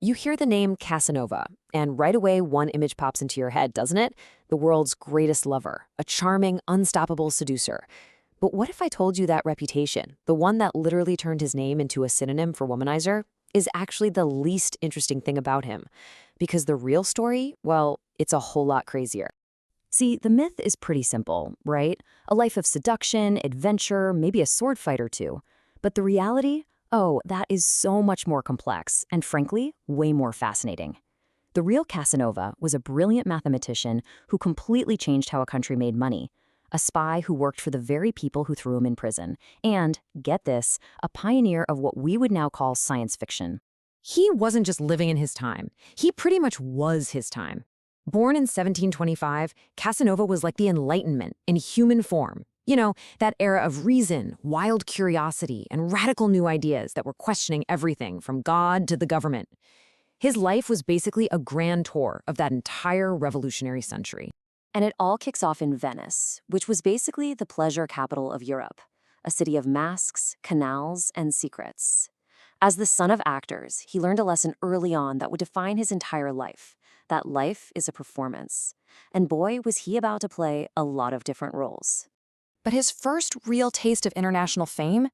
You hear the name Casanova, and right away one image pops into your head, doesn't it? The world's greatest lover, a charming, unstoppable seducer. But what if I told you that reputation, the one that literally turned his name into a synonym for womanizer, is actually the least interesting thing about him? Because the real story, well, it's a whole lot crazier. See, the myth is pretty simple, right? A life of seduction, adventure, maybe a sword fight or two. But the reality? Oh, that is so much more complex and, frankly, way more fascinating. The real Casanova was a brilliant mathematician who completely changed how a country made money, a spy who worked for the very people who threw him in prison, and, get this, a pioneer of what we would now call science fiction. He wasn't just living in his time. He pretty much was his time. Born in 1725, Casanova was like the Enlightenment in human form. You know, that era of reason, wild curiosity, and radical new ideas that were questioning everything from God to the government. His life was basically a grand tour of that entire revolutionary century. And it all kicks off in Venice, which was basically the pleasure capital of Europe, a city of masks, canals, and secrets. As the son of actors, he learned a lesson early on that would define his entire life. That life is a performance. And boy, was he about to play a lot of different roles. But his first real taste of international fame,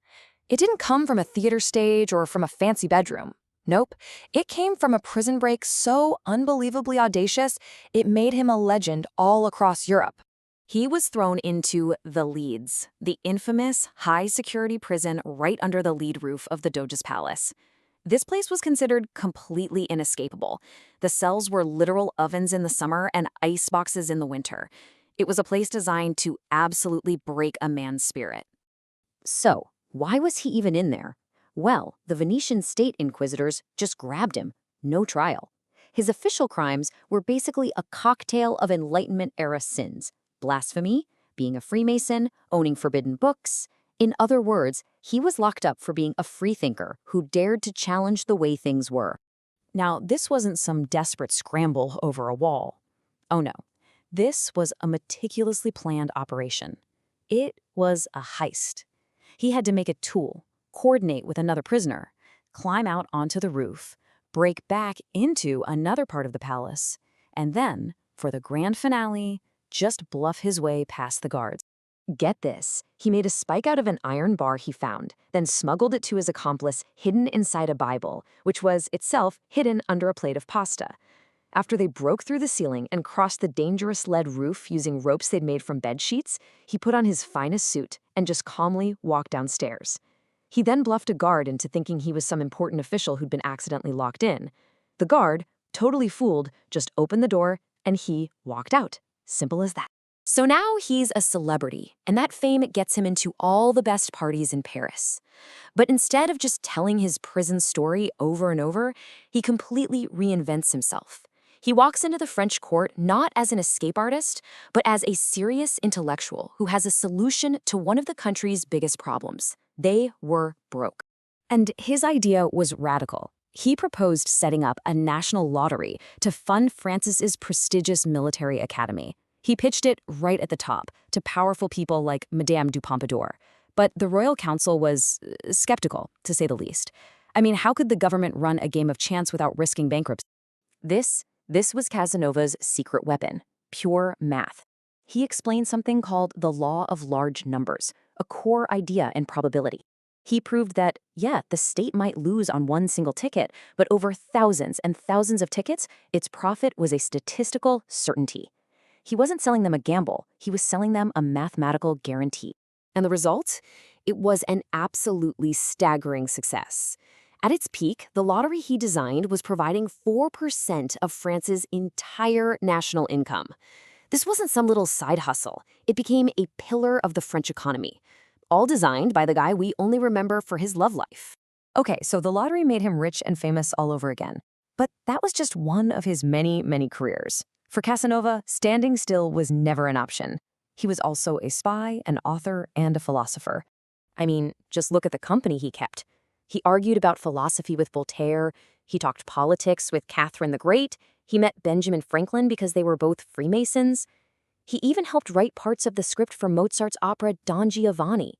it didn't come from a theater stage or from a fancy bedroom. Nope, it came from a prison break so unbelievably audacious, it made him a legend all across Europe. He was thrown into the Leads, the infamous high-security prison right under the lead roof of the Doge's palace. This place was considered completely inescapable. The cells were literal ovens in the summer and ice boxes in the winter. It was a place designed to absolutely break a man's spirit. So, why was he even in there? Well, the Venetian state inquisitors just grabbed him. No trial. His official crimes were basically a cocktail of Enlightenment-era sins. Blasphemy, being a Freemason, owning forbidden books. In other words, he was locked up for being a freethinker who dared to challenge the way things were. Now, this wasn't some desperate scramble over a wall. Oh no. This was a meticulously planned operation. It was a heist. He had to make a tool, coordinate with another prisoner, climb out onto the roof, break back into another part of the palace, and then, for the grand finale, just bluff his way past the guards. Get this, he made a spike out of an iron bar he found, then smuggled it to his accomplice hidden inside a Bible, which was itself hidden under a plate of pasta. After they broke through the ceiling and crossed the dangerous lead roof using ropes they'd made from bed sheets, he put on his finest suit and just calmly walked downstairs. He then bluffed a guard into thinking he was some important official who'd been accidentally locked in. The guard, totally fooled, just opened the door and he walked out. Simple as that. So now he's a celebrity, and that fame gets him into all the best parties in Paris. But instead of just telling his prison story over and over, he completely reinvents himself. He walks into the French court not as an escape artist, but as a serious intellectual who has a solution to one of the country's biggest problems. They were broke. And his idea was radical. He proposed setting up a national lottery to fund France's prestigious military academy. He pitched it right at the top to powerful people like Madame du Pompadour. But the Royal Council was skeptical, to say the least. I mean, how could the government run a game of chance without risking bankruptcy? This was Casanova's secret weapon, pure math. He explained something called the law of large numbers, a core idea in probability. He proved that, yeah, the state might lose on one single ticket, but over thousands and thousands of tickets, its profit was a statistical certainty. He wasn't selling them a gamble, he was selling them a mathematical guarantee. And the result? It was an absolutely staggering success. At its peak, the lottery he designed was providing 4% of France's entire national income. This wasn't some little side hustle. It became a pillar of the French economy, all designed by the guy we only remember for his love life. Okay, so the lottery made him rich and famous all over again. But that was just one of his many, many careers. For Casanova, standing still was never an option. He was also a spy, an author, and a philosopher. I mean, just look at the company he kept. He argued about philosophy with Voltaire, he talked politics with Catherine the Great, he met Benjamin Franklin because they were both Freemasons. He even helped write parts of the script for Mozart's opera Don Giovanni.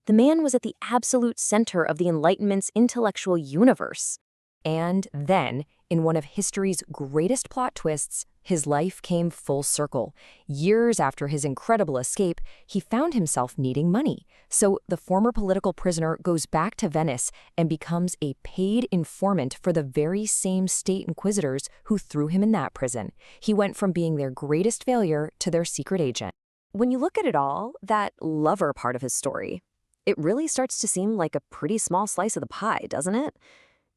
The man was at the absolute center of the Enlightenment's intellectual universe. And then, in one of history's greatest plot twists, his life came full circle. Years after his incredible escape, he found himself needing money. So the former political prisoner goes back to Venice and becomes a paid informant for the very same state inquisitors who threw him in that prison. He went from being their greatest failure to their secret agent. When you look at it all, that lover part of his story, it really starts to seem like a pretty small slice of the pie, doesn't it?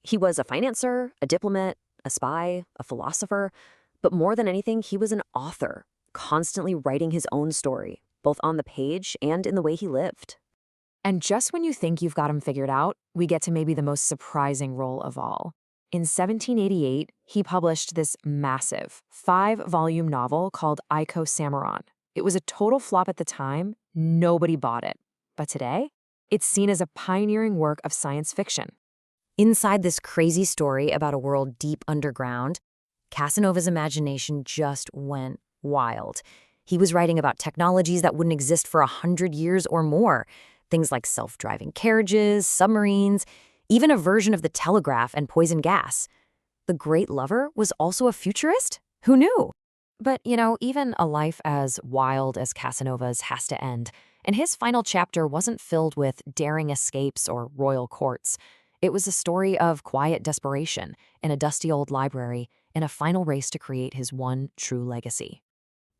He was a financier, a diplomat, a spy, a philosopher, but more than anything, he was an author, constantly writing his own story, both on the page and in the way he lived. And just when you think you've got him figured out, we get to maybe the most surprising role of all. In 1788, he published this massive 5-volume novel called Ico Samaron. It was a total flop at the time. Nobody bought it. But today, it's seen as a pioneering work of science fiction. Inside this crazy story about a world deep underground, Casanova's imagination just went wild. He was writing about technologies that wouldn't exist for 100 years or more, things like self-driving carriages, submarines, even a version of the telegraph and poison gas. The great lover was also a futurist? Who knew? But, even a life as wild as Casanova's has to end, and his final chapter wasn't filled with daring escapes or royal courts. It was a story of quiet desperation in a dusty old library in a final race to create his one true legacy.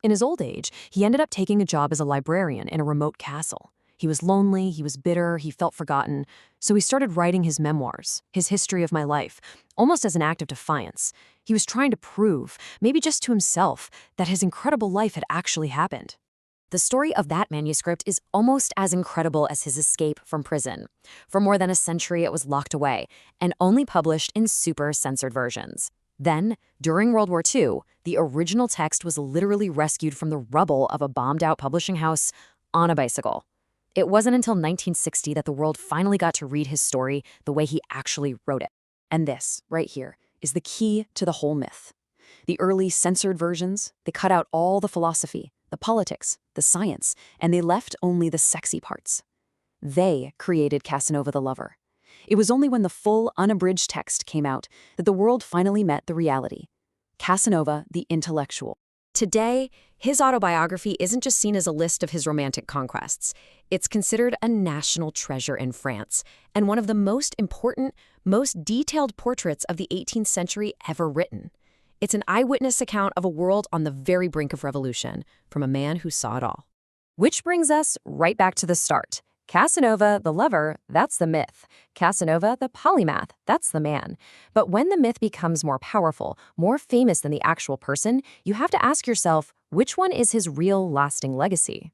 In his old age, he ended up taking a job as a librarian in a remote castle. He was lonely, he was bitter, he felt forgotten, so he started writing his memoirs, his history of my life, almost as an act of defiance. He was trying to prove, maybe just to himself, that his incredible life had actually happened. The story of that manuscript is almost as incredible as his escape from prison. For more than a century, it was locked away and only published in super censored versions. Then, during World War II, the original text was literally rescued from the rubble of a bombed-out publishing house on a bicycle. It wasn't until 1960 that the world finally got to read his story the way he actually wrote it. And this, right here, is the key to the whole myth. The early censored versions, they cut out all the philosophy, the politics, the science, and they left only the sexy parts. They created Casanova the lover. It was only when the full, unabridged text came out that the world finally met the reality. Casanova the intellectual. Today, his autobiography isn't just seen as a list of his romantic conquests. It's considered a national treasure in France, and one of the most important, most detailed portraits of the 18th century ever written. It's an eyewitness account of a world on the very brink of revolution, from a man who saw it all. Which brings us right back to the start. Casanova, the lover, that's the myth. Casanova, the polymath, that's the man. But when the myth becomes more powerful, more famous than the actual person, you have to ask yourself, which one is his real lasting legacy?